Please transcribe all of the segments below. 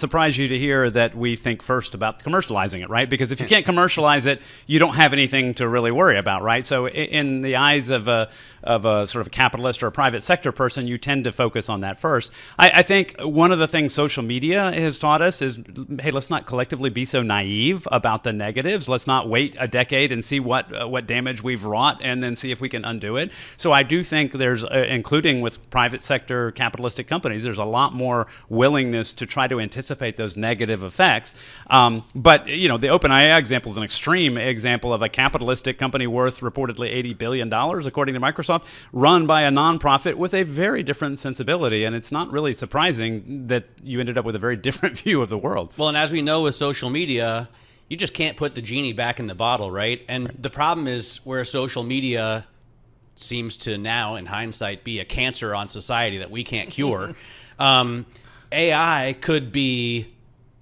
surprise you to hear that we think first about commercializing it, right? Because if you can't commercialize it, you don't have anything to really worry about, right? So in the eyes of a sort of a capitalist or a private sector person, you tend to focus on that first. I think one of the things social media has taught us is, hey, let's not collectively be so naive about the negatives. Let's not wait a decade and see what damage we've wrought and then see if we can undo it. So I do think there's, including with private sector capitalistic companies, there's a lot more willingness to try to anticipate those negative effects. But, the OpenAI example is an extreme example of a capitalistic company worth reportedly $80 billion, according to Microsoft, run by a nonprofit with a very different sensibility. And it's not really surprising that you ended up with a very different view of the world. Well, and as we know with social media, you just can't put the genie back in the bottle, right? And the problem is where social media seems to now, in hindsight, be a cancer on society that we can't cure. AI could be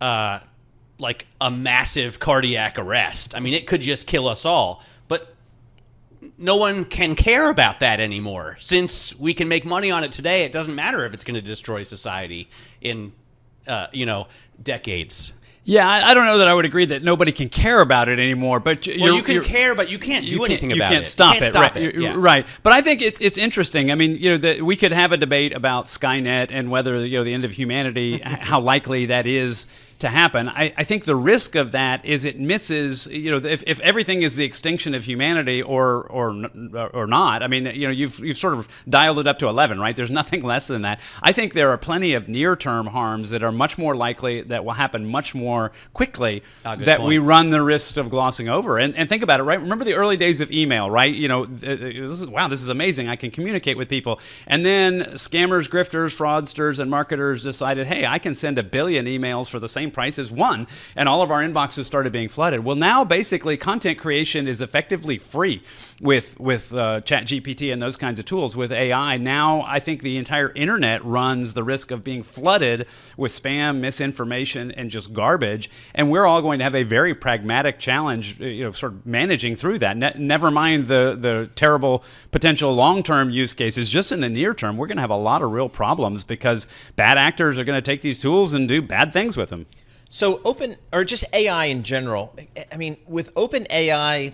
like a massive cardiac arrest. I mean, it could just kill us all. But no one can care about that anymore. Since we can make money on it today, it doesn't matter if it's going to destroy society in, decades. Yeah, I don't know that I would agree that nobody can care about it anymore. But you can care, but you can't do anything about it. You can't stop it. Right. Yeah. Right. But I think it's interesting. I mean, we could have a debate about Skynet and whether the end of humanity, how likely that is to happen. I think the risk of that is it misses, if everything is the extinction of humanity or not. I mean, you've sort of dialed it up to 11, right? There's nothing less than that. I think there are plenty of near-term harms that are much more likely, that will happen much more quickly, that we run the risk of glossing over. And think about it, right? Remember the early days of email, right? This is amazing. I can communicate with people. And then scammers, grifters, fraudsters, and marketers decided, hey, I can send 1 billion emails for the same price as one, and all of our inboxes started being flooded. Well, now basically content creation is effectively free with ChatGPT and those kinds of tools. With AI, now I think the entire internet runs the risk of being flooded with spam, misinformation, and just garbage. And we're all going to have a very pragmatic challenge, sort of managing through that. Never mind the terrible potential long-term use cases. Just in the near term, we're going to have a lot of real problems because bad actors are going to take these tools and do bad things with them. So just AI in general, I mean, with OpenAI,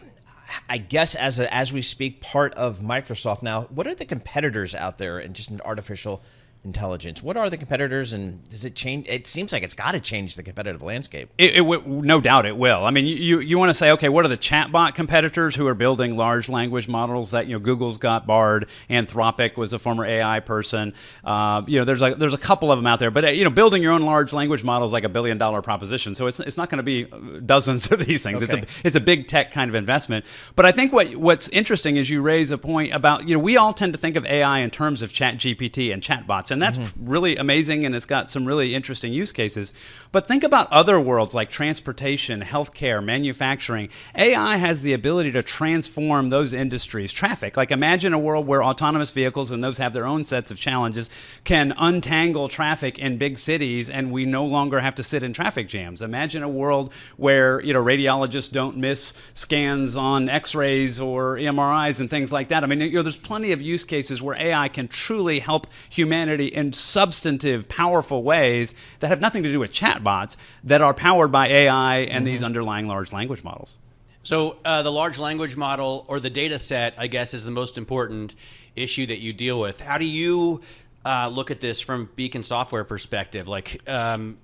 I guess as we speak, part of Microsoft now, what are the competitors out there in just an artificial intelligence? What are the competitors, and does it change? It seems like it's got to change the competitive landscape. No doubt it will. I mean, you want to say, okay, what are the chatbot competitors who are building large language models? That Google's got Bard, Anthropic was a former AI person. There's a couple of them out there, but building your own large language model is like $1 billion proposition. So it's not going to be dozens of these things. Okay. It's a big tech kind of investment. But I think what's interesting is you raise a point about we all tend to think of AI in terms of ChatGPT and chatbots. And that's really amazing, and it's got some really interesting use cases. But think about other worlds like transportation, healthcare, manufacturing. AI has the ability to transform those industries. Traffic, like imagine a world where autonomous vehicles, and those have their own sets of challenges, can untangle traffic in big cities, and we no longer have to sit in traffic jams. Imagine a world where radiologists don't miss scans on X-rays or MRIs and things like that. I mean, there's plenty of use cases where AI can truly help humanity in substantive, powerful ways that have nothing to do with chatbots that are powered by AI and these underlying large language models. So the large language model, or the data set, I guess, is the most important issue that you deal with. How do you look at this from Beacon Software perspective? Like,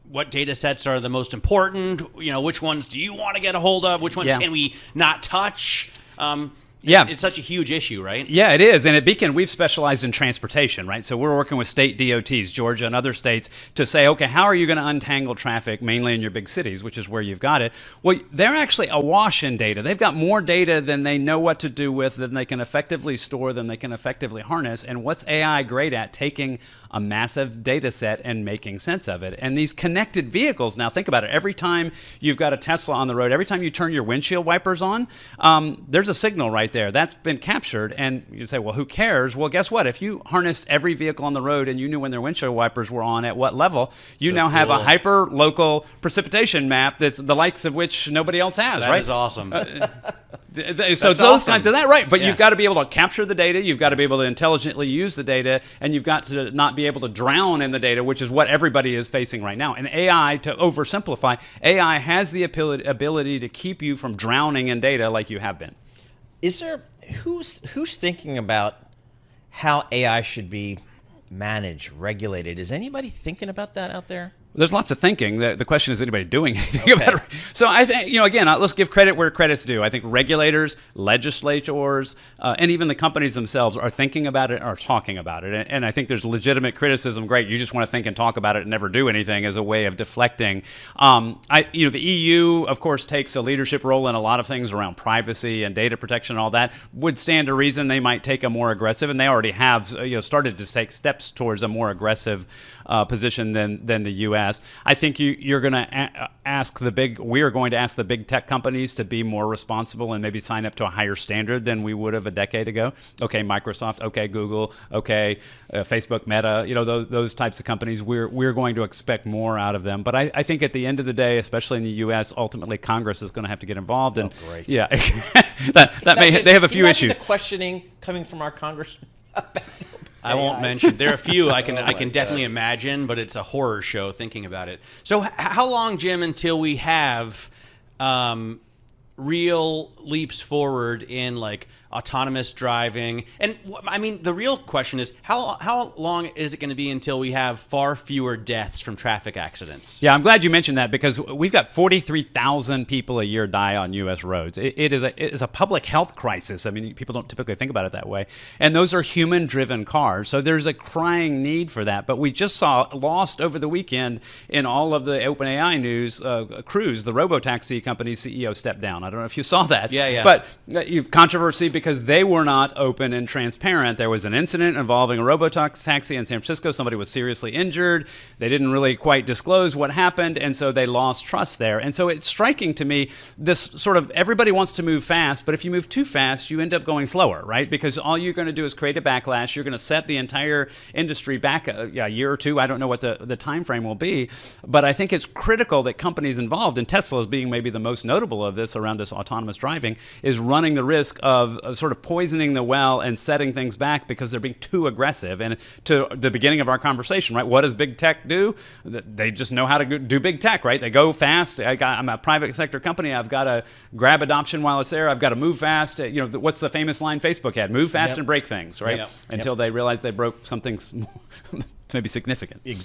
what data sets are the most important? Which ones do you want to get a hold of? Which ones can we not touch? It's such a huge issue, right? Yeah, it is. And at Beacon, we've specialized in transportation, right? So we're working with state DOTs, Georgia and other states, to say, okay, how are you going to untangle traffic, mainly in your big cities, which is where you've got it? Well, they're actually awash in data. They've got more data than they know what to do with, than they can effectively store, than they can effectively harness. And what's AI great at? Taking a massive data set and making sense of it. And these connected vehicles, now think about it. Every time you've got a Tesla on the road, every time you turn your windshield wipers on, there's a signal right there. That's been captured. And you say, well, who cares? Well, guess what? If you harnessed every vehicle on the road and you knew when their windshield wipers were on at what level, you now have a hyper-local precipitation map that's the likes of which nobody else has, right? That is awesome. So those awesome. kinds of that, right? But Yeah. you've got to be able to capture the data. You've got to be able to intelligently use the data, and you've got to not be able to drown in the data, which is what everybody is facing right now. And AI, to oversimplify, AI has the ability to keep you from drowning in data like you have been. Is there who's thinking about how AI should be managed, regulated? Is anybody thinking about that out there? There's lots of thinking. The question is anybody doing anything about it? So I think, again, let's give credit where credit's due. I think regulators, legislators, and even the companies themselves are thinking about it, are talking about it. And I think there's legitimate criticism. Great, you just want to think and talk about it and never do anything as a way of deflecting. The EU, of course, takes a leadership role in a lot of things around privacy and data protection and all that. Would stand to reason they might take a more aggressive, and they already have started to take steps towards a more aggressive position than the U.S. I think you're going to we are going to ask the big tech companies to be more responsible and maybe sign up to a higher standard than we would have a decade ago. Okay, Microsoft. Okay, Google. Okay, Facebook, Meta. Those types of companies. We're going to expect more out of them. But I think at the end of the day, especially in the U.S., ultimately Congress is going to have to get involved. And great. Yeah, they have a few issues. The questioning coming from our congressman. I won't mention. There are a few I can definitely imagine, but it's a horror show thinking about it. So how long, Jim, until we have real leaps forward in like autonomous driving? And I mean, the real question is how long is it going to be until we have far fewer deaths from traffic accidents? Yeah, I'm glad you mentioned that because we've got 43,000 people a year die on U.S. roads. It is a public health crisis. I mean, people don't typically think about it that way. And those are human-driven cars. So there's a crying need for that. But we just saw lost over the weekend in all of the OpenAI news, Cruise, the robotaxi company's CEO, stepped down. I don't know if you saw that. Yeah. But you've controversy because they were not open and transparent. There was an incident involving a robotaxi in San Francisco. Somebody was seriously injured. They didn't really quite disclose what happened, and so they lost trust there. And so it's striking to me, this sort of everybody wants to move fast, but if you move too fast, you end up going slower, right? Because all you're going to do is create a backlash. You're going to set the entire industry back a year or two. I don't know what the time frame will be, but I think it's critical that companies involved, and Tesla as being maybe the most notable of this around this autonomous driving, is running the risk of sort of poisoning the well and setting things back because they're being too aggressive. And to the beginning of our conversation, right, what does big tech do? They just know how to do big tech, right? They go fast. I'm a private sector company. I've got to grab adoption while it's there. I've got to move fast. What's the famous line Facebook had? Move fast and break things, right? Yep. Until they realize they broke something maybe significant.